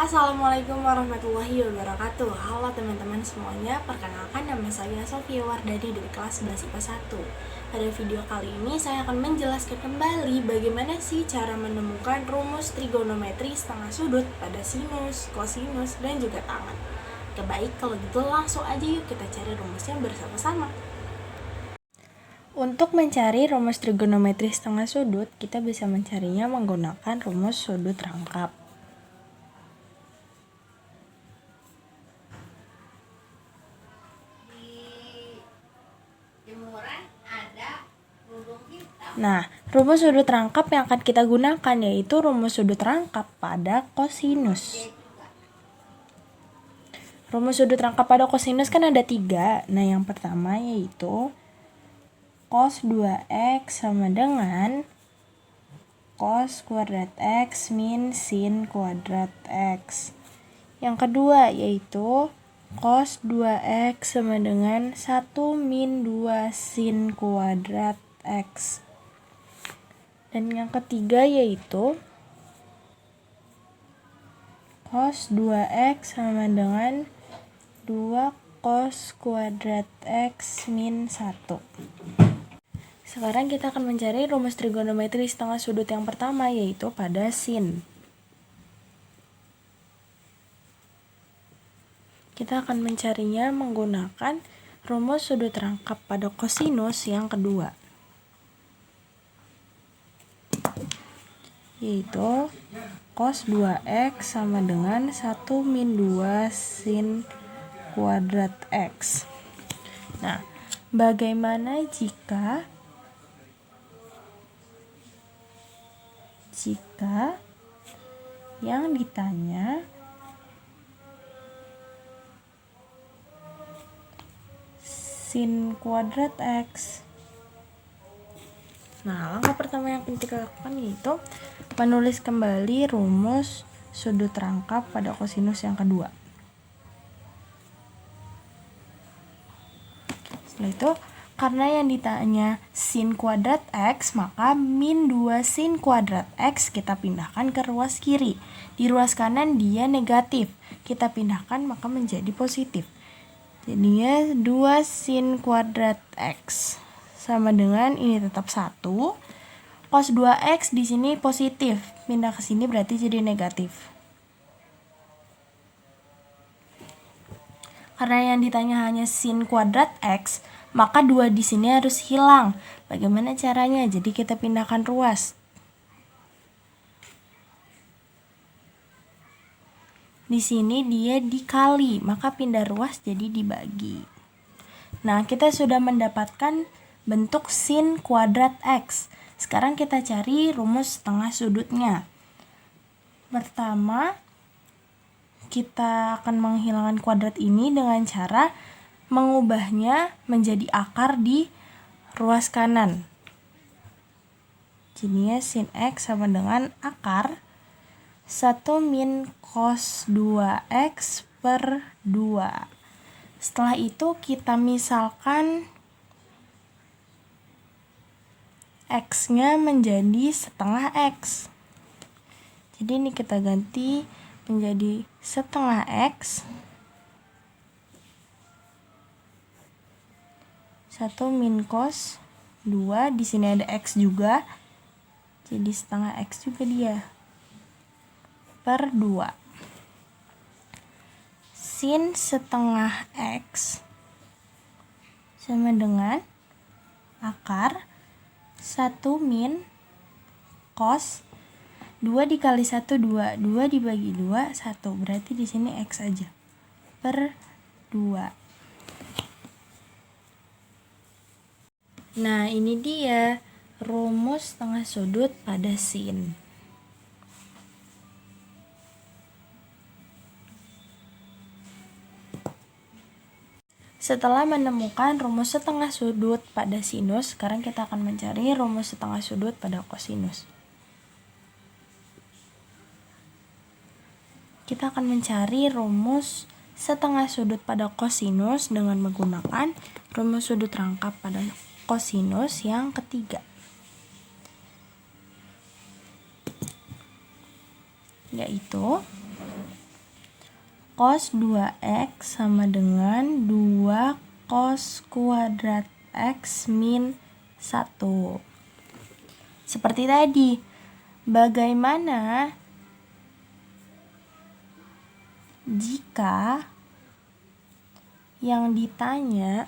Assalamualaikum warahmatullahi wabarakatuh. Halo teman-teman semuanya, perkenalkan nama saya Sofia Wardani dari kelas 11 IPA 1. Pada video kali ini saya akan menjelaskan kembali bagaimana sih cara menemukan rumus trigonometri setengah sudut pada sinus, kosinus, dan juga tangen. Oke baik, kalau gitu langsung aja yuk kita cari rumusnya bersama-sama. Untuk mencari rumus trigonometri setengah sudut, kita bisa mencarinya menggunakan rumus sudut rangkap. Nah, rumus sudut rangkap yang akan kita gunakan yaitu rumus sudut rangkap pada kosinus. Rumus sudut rangkap pada kosinus kan ada 3. Nah, yang pertama yaitu cos 2x sama dengan cos kuadrat x min sin kuadrat x. Yang kedua yaitu cos 2x sama dengan 1 min 2 sin kuadrat x. Dan yang ketiga yaitu cos 2x sama dengan 2 cos kuadrat x min 1. Sekarang kita akan mencari rumus trigonometri setengah sudut yang pertama yaitu pada sin. Kita akan mencarinya menggunakan rumus sudut rangkap pada kosinus yang kedua, yaitu cos 2x sama dengan 1 min 2 sin kuadrat x. Nah, bagaimana jika yang ditanya sin kuadrat x? Nah, langkah pertama yang akan kita lakukan yaitu menulis kembali rumus sudut rangkap pada kosinus yang kedua. Setelah itu, karena yang ditanya sin kuadrat x, maka min 2 sin kuadrat x kita pindahkan ke ruas kiri. Di ruas kanan dia negatif, kita pindahkan maka menjadi positif. Jadinya 2 sin kuadrat x sama dengan ini tetap 1. Cos 2x di sini positif, pindah ke sini berarti jadi negatif. Karena yang ditanya hanya sin kuadrat x, maka 2 di sini harus hilang. Bagaimana caranya? Jadi kita pindahkan ruas. Di sini dia dikali, maka pindah ruas jadi dibagi. Nah, kita sudah mendapatkan bentuk sin kuadrat x. Sekarang kita cari rumus setengah sudutnya. Pertama, kita akan menghilangkan kuadrat ini dengan cara mengubahnya menjadi akar di ruas kanan. Jadinya sin x sama dengan akar 1 min cos 2x per 2. Setelah itu kita misalkan x-nya menjadi setengah x. Jadi ini kita ganti menjadi setengah x 1 min cos 2, di sini ada x juga, jadi setengah x juga dia, per 2. Sin setengah x sama dengan akar 1 min cos 2 dikali 1 2, 2 dibagi 2 1, berarti di sini x aja per 2. Nah, ini dia rumus setengah sudut pada sin. Setelah menemukan rumus setengah sudut pada sinus, sekarang kita akan mencari rumus setengah sudut pada kosinus. Kita akan mencari rumus setengah sudut pada kosinus dengan menggunakan rumus sudut rangkap pada kosinus yang ketiga. Yaitu cos 2x sama dengan 2 cos kuadrat x min 1. Seperti tadi, bagaimana jika yang ditanya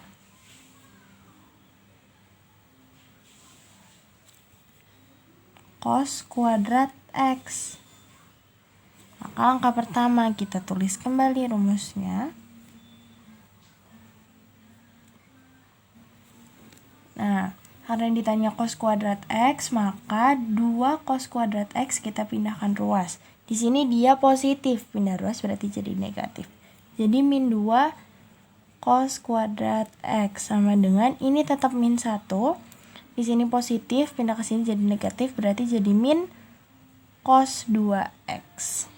cos kuadrat x? Maka langkah pertama kita tulis kembali rumusnya. Nah, karena ditanya cos kuadrat x, maka 2 cos kuadrat x kita pindahkan ruas. Di sini dia positif, pindah ruas berarti jadi negatif. Jadi min 2 cos kuadrat x sama dengan ini tetap min 1. Di sini positif, pindah ke sini jadi negatif, berarti jadi min cos 2x.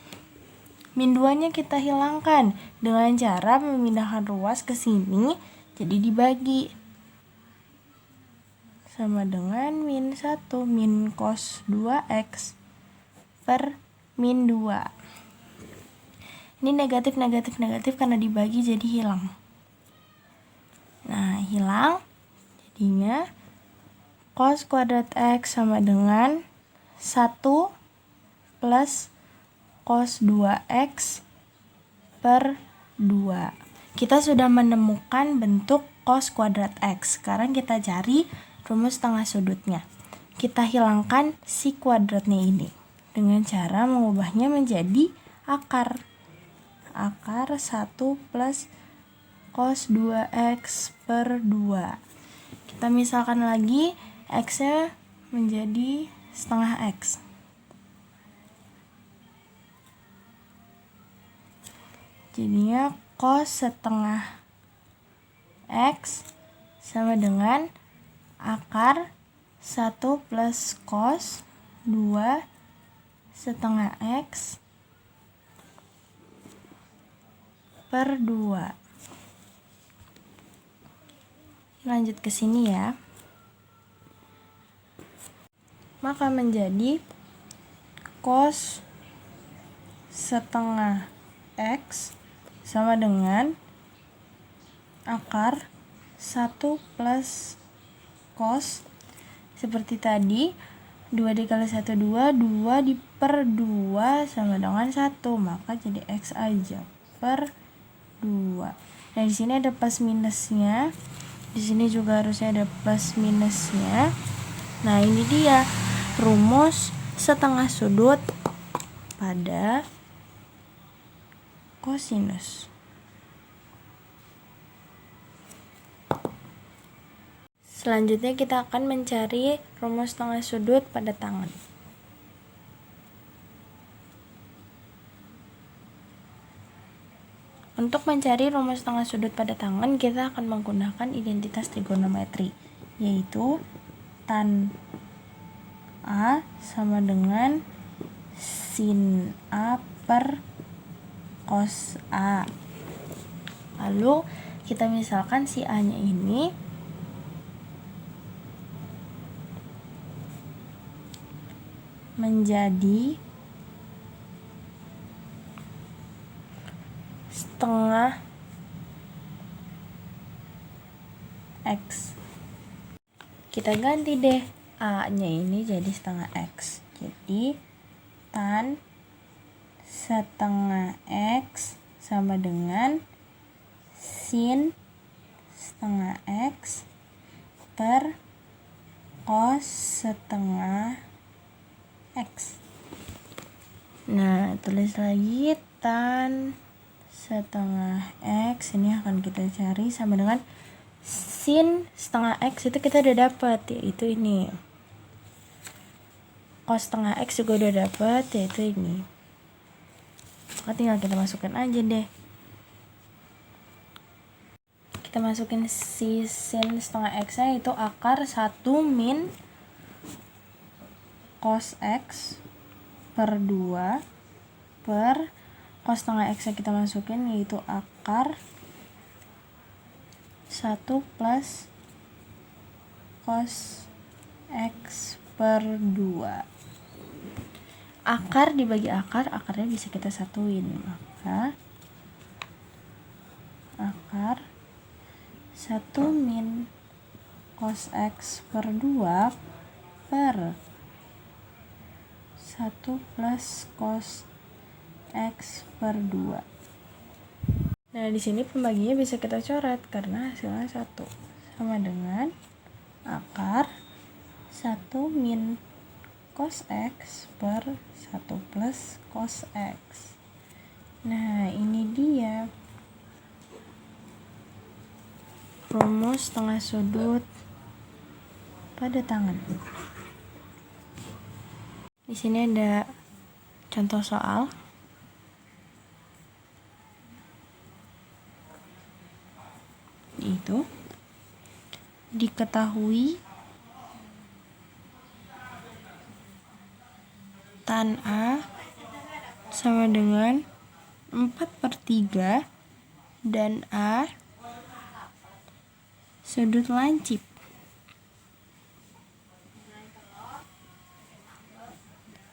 Min 2-nya kita hilangkan dengan cara memindahkan ruas ke sini, jadi dibagi. Sama dengan min 1, min cos 2x per min 2. Ini negatif, negatif, negatif karena dibagi jadi hilang. Nah, hilang. Jadinya cos kuadrat x sama dengan 1 plus cos 2x per 2. Kita sudah menemukan bentuk cos kuadrat x. Sekarang kita cari rumus tengah sudutnya. Kita hilangkan si kuadratnya ini dengan cara mengubahnya menjadi akar. Akar 1 plus cos 2x per 2. Kita misalkan lagi, x-nya menjadi setengah x. Jadinya cos setengah x sama dengan akar 1 plus cos 2 setengah x per 2. Lanjut ke sini ya. Maka menjadi cos setengah x sama dengan akar 1 plus cos, seperti tadi 2 dikali 1 2, 2 per 2 sama dengan 1, maka jadi x aja per 2. Nah, di sini ada plus minusnya. Di sini juga harusnya ada plus minusnya. Nah, ini dia rumus setengah sudut pada kosinus. Selanjutnya kita akan mencari rumus tengah sudut pada tangen. Untuk mencari rumus tengah sudut pada tangen, kita akan menggunakan identitas trigonometri, yaitu tan A sama dengan sin A per cos A. Lalu kita misalkan si A-nya ini menjadi setengah x. Kita ganti deh A-nya ini jadi setengah x. Jadi tan setengah x sama dengan sin setengah x per cos setengah x. Nah, tulis lagi tan setengah x, ini akan kita cari sama dengan sin setengah x, itu kita udah dapat, yaitu ini. Cos setengah x juga udah dapat, yaitu ini. Maka tinggal kita masukkan aja deh. Kita masukin si sin setengah x nya, itu akar 1 min cos x per 2 per cos setengah x nya kita masukin, yaitu akar 1 plus cos x per 2. Akar dibagi akar, akarnya bisa kita satuin, maka akar 1 min cos X per 2 per 1 plus cos X per 2. Nah, di sini pembaginya bisa kita coret karena hasilnya 1 sama dengan akar 1 min cos X per 1 plus cos X. Nah, ini dia rumus tengah sudut pada tangan. Di sini ada contoh soal. Itu diketahui tan A sama dengan 4/3 dan A sudut lancip.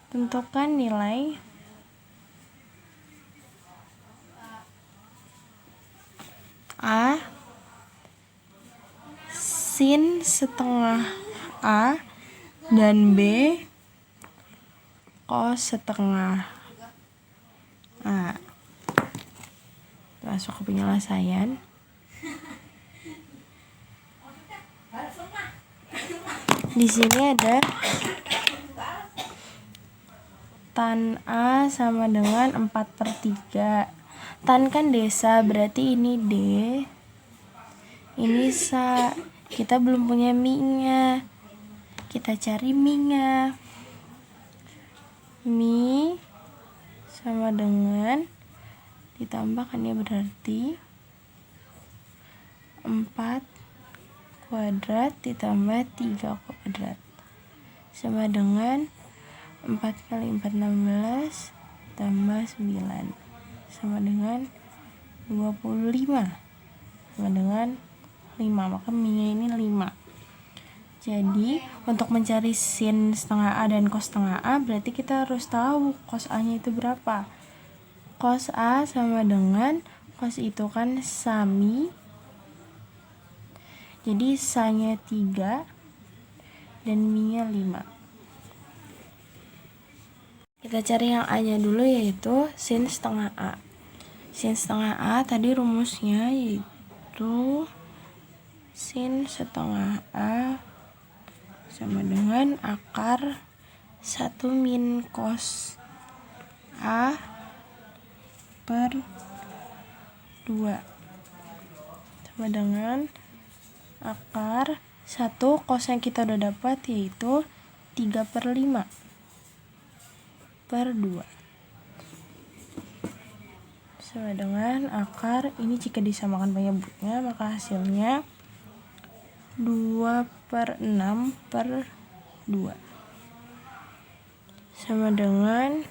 Tentukan nilai A sin setengah A dan B cos setengah A. Masuk ke penyelesaian. Di sini ada tan A sama dengan 4/3. Tan kan desa, berarti ini D, ini sa. Kita belum punya mi-nya, kita cari mi-nya. Mi sama dengan ditambahkan ya, berarti 4 kuadrat ditambah 3 kuadrat sama dengan 4 kali 4 16 tambah 9 sama dengan 25 sama dengan 5, maka mi-nya ini 5. Jadi untuk mencari sin setengah A dan cos setengah A berarti kita harus tahu cos A nya itu berapa. Cos A sama dengan cos itu kan sami, jadi sa nya 3 dan mi nya 5. Kita cari yang A nya dulu, yaitu sin setengah A. Sin setengah A tadi rumusnya yaitu sin setengah A sama dengan akar 1 min cos A per 2 sama dengan akar 1 cos yang kita udah dapat yaitu 3/5 per 2 sama dengan akar, ini jika disamakan penyebutnya maka hasilnya 2/6 per 2 sama dengan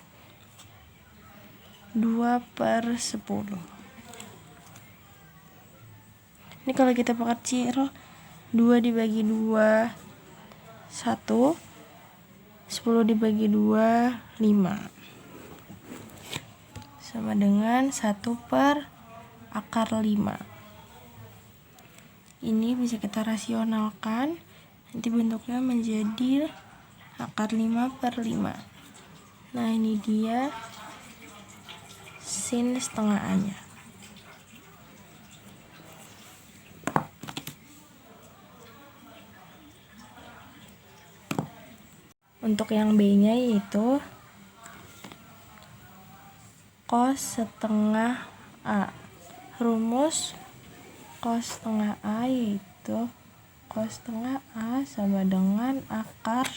2/10. Ini kalau kita perkecil 2 dibagi 2 1, 10 dibagi 2 5 sama dengan 1 per akar 5. Ini bisa kita rasionalkan, nanti bentuknya menjadi akar 5/5. Nah, ini dia sin setengah A nya. Untuk yang B nya yaitu cos setengah A. Rumus cos setengah A yaitu cos setengah A sama dengan akar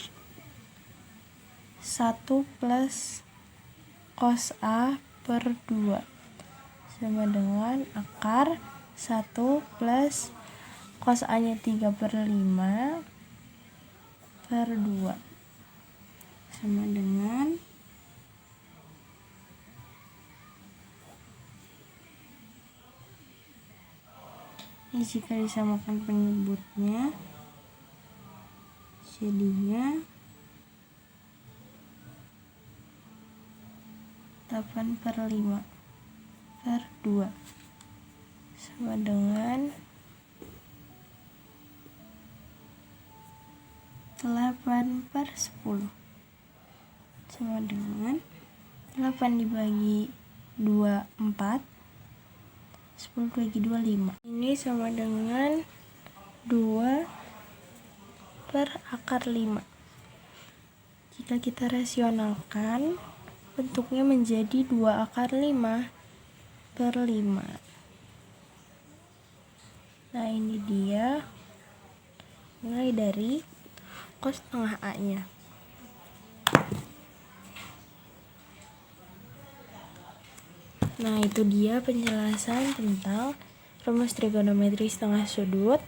1 plus cos A per 2 sama dengan akar 1 plus cos A nya 3/5 per 2 sama dengan ini jika disamakan penyebutnya jadinya 8/5 per 2 sama dengan 8/10 sama dengan 8 dibagi 2 4, 10 dibagi 2 5. Ini sama dengan 2/5. Jika kita rasionalkan, bentuknya menjadi 2/5/5. Nah, ini dia nilai dari cos setengah A-nya. Nah, itu dia penjelasan tentang rumus trigonometri setengah sudut.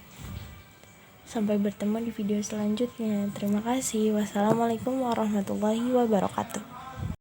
Sampai bertemu di video selanjutnya. Terima kasih. Wassalamualaikum warahmatullahi wabarakatuh.